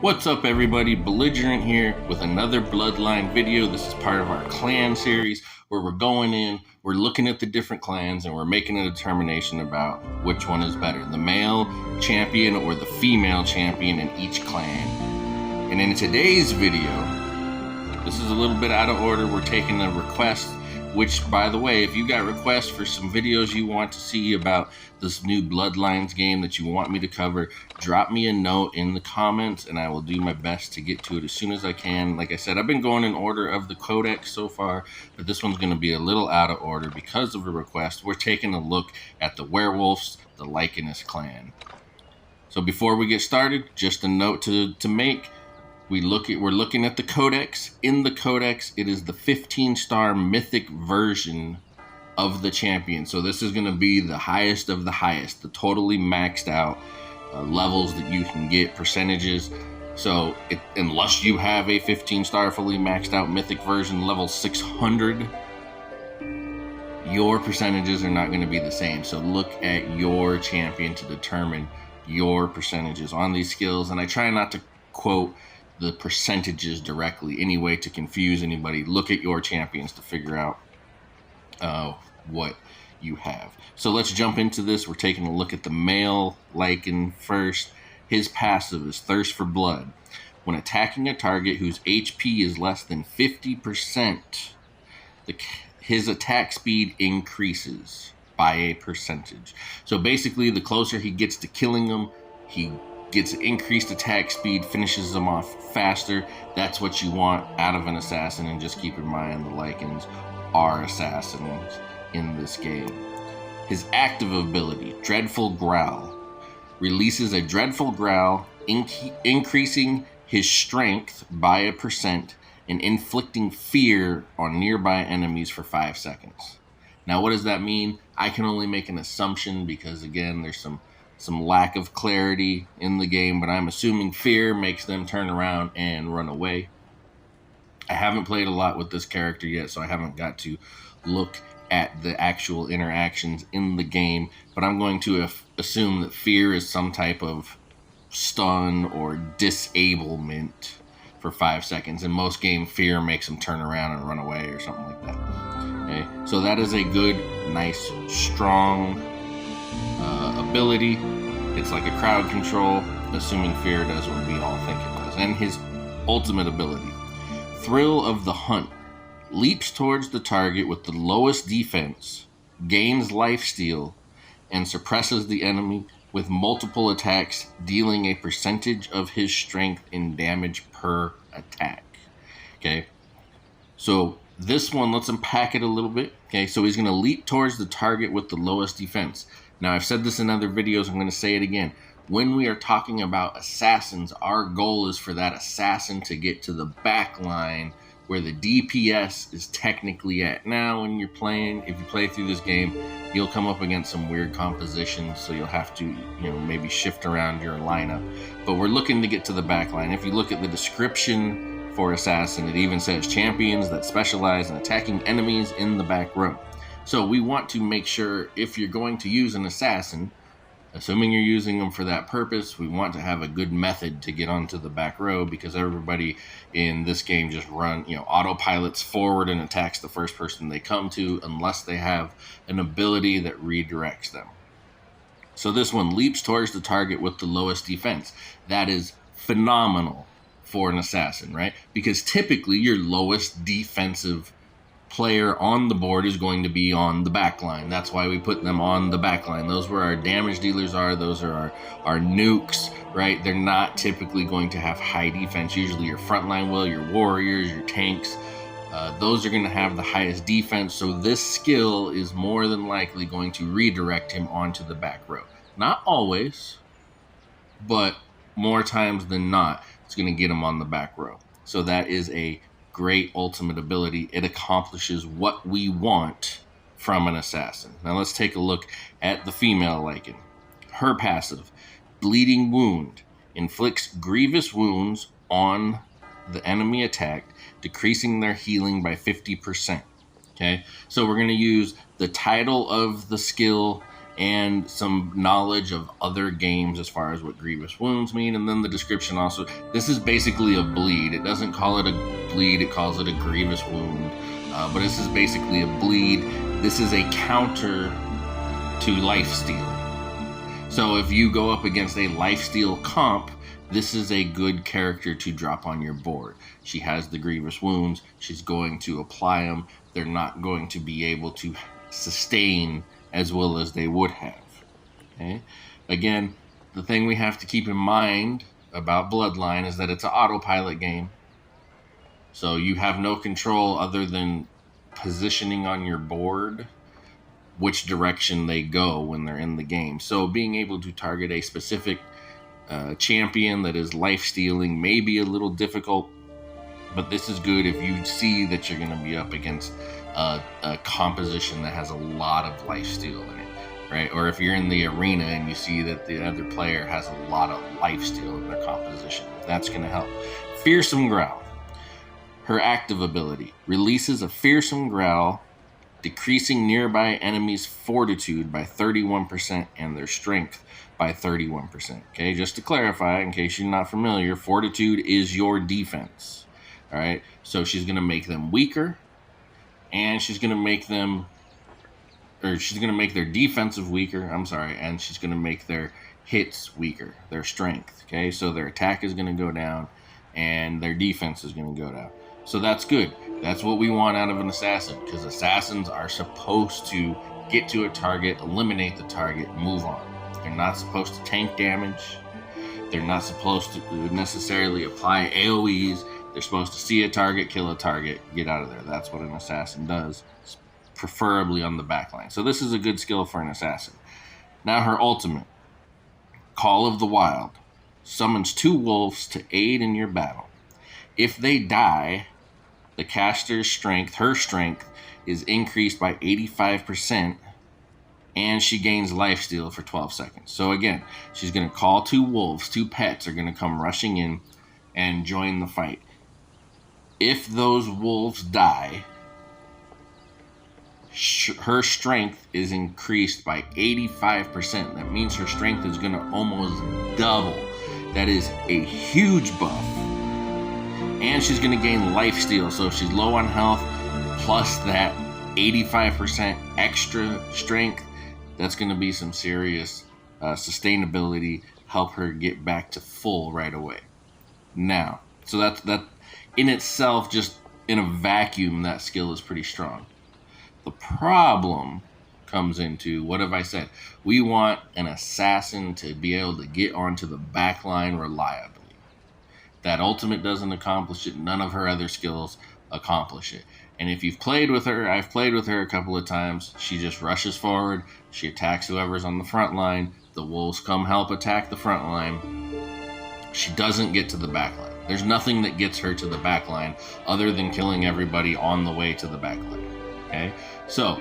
What's up everybody, Belligerent here with another Bloodline video. This is part of our clan series where we're going in, we're looking at the different clans and we're making a determination about which one is better, the male champion or the female champion in each clan. And in today's video, this is a little bit out of order. We're taking a request, which, by the way, if you got requests for some videos you want to see about this new Bloodlines game that you want me to cover, drop me a note in the comments and I will do my best to get to it as soon as I can. Like I said, I've been going in order of the codex so far, but this one's going to be a little out of order because of a request. We're taking a look at the werewolves, the Lycanis Clan. So before we get started, just a note to make. We're looking at the codex. In the codex, it is the 15-star mythic version of the champion. So this is going to be the highest of the highest, the totally maxed out levels that you can get, percentages. So unless you have a 15-star fully maxed out mythic version level 600, your percentages are not going to be the same. So look at your champion to determine your percentages on these skills. And I try not to quote the percentages directly anyway to confuse anybody. Look at your champions to figure out what you have. So let's jump into this. We're taking a look at the male Lycan first. His passive is Thirst for Blood. When attacking a target whose HP is less than 50%, his attack speed increases by a percentage. So basically, the closer he gets to killing them, he gets increased attack speed, finishes them off faster. That's what you want out of an assassin, and just keep in mind the Lycans are assassins in this game. His active ability, Dreadful Growl, releases a dreadful growl, increasing his strength by 1% and inflicting fear on nearby enemies for 5 seconds. Now, what does that mean? I can only make an assumption because, again, there's some lack of clarity in the game, but I'm assuming fear makes them turn around and run away. I haven't played a lot with this character yet, so I haven't got to look at the actual interactions in the game, but I'm going to assume that fear is some type of stun or disablement for 5 seconds. In most games, fear makes them turn around and run away or something like that. Okay, so that is a good, nice, strong ability. It's like a crowd control, assuming fear does what we all think it does. And his ultimate ability, Thrill of the Hunt, leaps towards the target with the lowest defense, gains lifesteal, and suppresses the enemy with multiple attacks, dealing a percentage of his strength in damage per attack. Okay, so this one, let's unpack it a little bit. Okay, so he's going to leap towards the target with the lowest defense. Now, I've said this in other videos, I'm going to say it again. When we are talking about assassins, our goal is for that assassin to get to the back line where the DPS is technically at. Now, when you're playing, if you play through this game, you'll come up against some weird compositions, so you'll have to, maybe shift around your lineup. But we're looking to get to the back line. If you look at the description for assassin, it even says champions that specialize in attacking enemies in the back row. So we want to make sure if you're going to use an assassin, assuming you're using them for that purpose, we want to have a good method to get onto the back row, because everybody in this game just autopilots forward and attacks the first person they come to unless they have an ability that redirects them. So this one leaps towards the target with the lowest defense. That is phenomenal for an assassin, right? Because typically your lowest defensive player on the board is going to be on the back line. That's why we put them on the back line. Those where our damage dealers are. Those are our nukes, right? They're not typically going to have high defense. Usually your frontline will, your warriors, your tanks, those are going to have the highest defense. So this skill is more than likely going to redirect him onto the back row. Not always, but more times than not, it's going to get him on the back row. So that is a great ultimate ability. It accomplishes what we want from an assassin. Now let's take a look at the female Lycan. Her passive, Bleeding Wound, inflicts grievous wounds on the enemy attacked, decreasing their healing by 50%. Okay, so we're going to use the title of the skill and some knowledge of other games as far as what grievous wounds mean. And then the description also, this is basically a bleed. It doesn't call it a bleed, it calls it a grievous wound. But this is basically a bleed. This is a counter to lifesteal. So if you go up against a lifesteal comp, this is a good character to drop on your board. She has the grievous wounds. She's going to apply them. They're not going to be able to sustain as well as they would have. Okay? Again, the thing we have to keep in mind about Bloodline is that it's an autopilot game. So you have no control other than positioning on your board which direction they go when they're in the game. So being able to target a specific champion that is life stealing may be a little difficult, but this is good if you see that you're going to be up against a composition that has a lot of life steal in it, right? Or if you're in the arena and you see that the other player has a lot of life steal in their composition, that's going to help. Fearsome Growl. Her active ability releases a fearsome growl, decreasing nearby enemies' fortitude by 31% and their strength by 31%. Okay, just to clarify, in case you're not familiar, fortitude is your defense. All right, so she's going to make them weaker, and she's going to make them, or she's going to make their defensive weaker, and she's going to make their hits weaker, their strength. Okay, so their attack is going to go down, and their defense is going to go down. So that's good. That's what we want out of an assassin, because assassins are supposed to get to a target, eliminate the target, move on. They're not supposed to tank damage. They're not supposed to necessarily apply AoEs. They're supposed to see a target, kill a target, get out of there. That's what an assassin does, preferably on the backline. So this is a good skill for an assassin. Now her ultimate, Call of the Wild, summons 2 wolves to aid in your battle. If they die, the caster's strength, her strength, is increased by 85%, and she gains lifesteal for 12 seconds. So again, she's going to call 2 wolves, 2 pets are going to come rushing in and join the fight. If those wolves die, her strength is increased by 85%. That means her strength is going to almost double. That is a huge buff. And she's going to gain lifesteal. So if she's low on health, plus that 85% extra strength, that's going to be some serious sustainability. Help her get back to full right away. Now, so that in itself, just in a vacuum, that skill is pretty strong. The problem comes into, what have I said? We want an assassin to be able to get onto the backline reliably. That ultimate doesn't accomplish it. None of her other skills accomplish it. And if you've played with her, I've played with her a couple of times, she just rushes forward. She attacks whoever's on the front line. The wolves come help attack the front line. She doesn't get to the back line. There's nothing that gets her to the back line other than killing everybody on the way to the back line. Okay? So,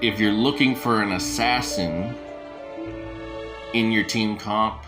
if you're looking for an assassin in your team comp,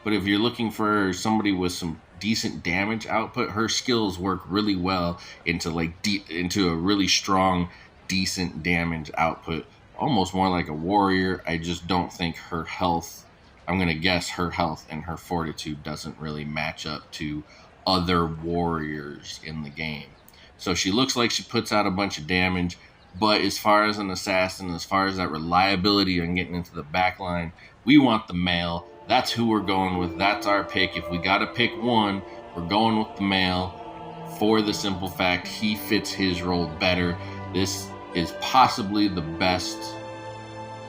but if you're looking for somebody with some decent damage output, her skills work really well into a really strong, decent damage output. Almost more like a warrior. I just don't think her health, I'm going to guess her health and her fortitude doesn't really match up to other warriors in the game. So she looks like she puts out a bunch of damage, but as far as an assassin, as far as that reliability on getting into the back line, we want the male. That's who we're going with. That's our pick. If we got to pick one, we're going with the male for the simple fact he fits his role better. This is possibly the best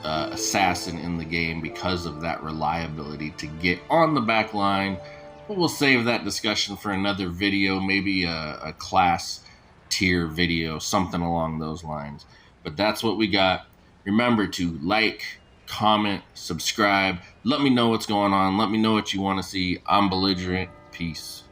assassin in the game because of that reliability to get on the back line. But we'll save that discussion for another video, maybe a class tier video, something along those lines. But that's what we got. Remember to like, comment, subscribe. Let me know what's going on. Let me know what you want to see. I'm Belligerent. Peace.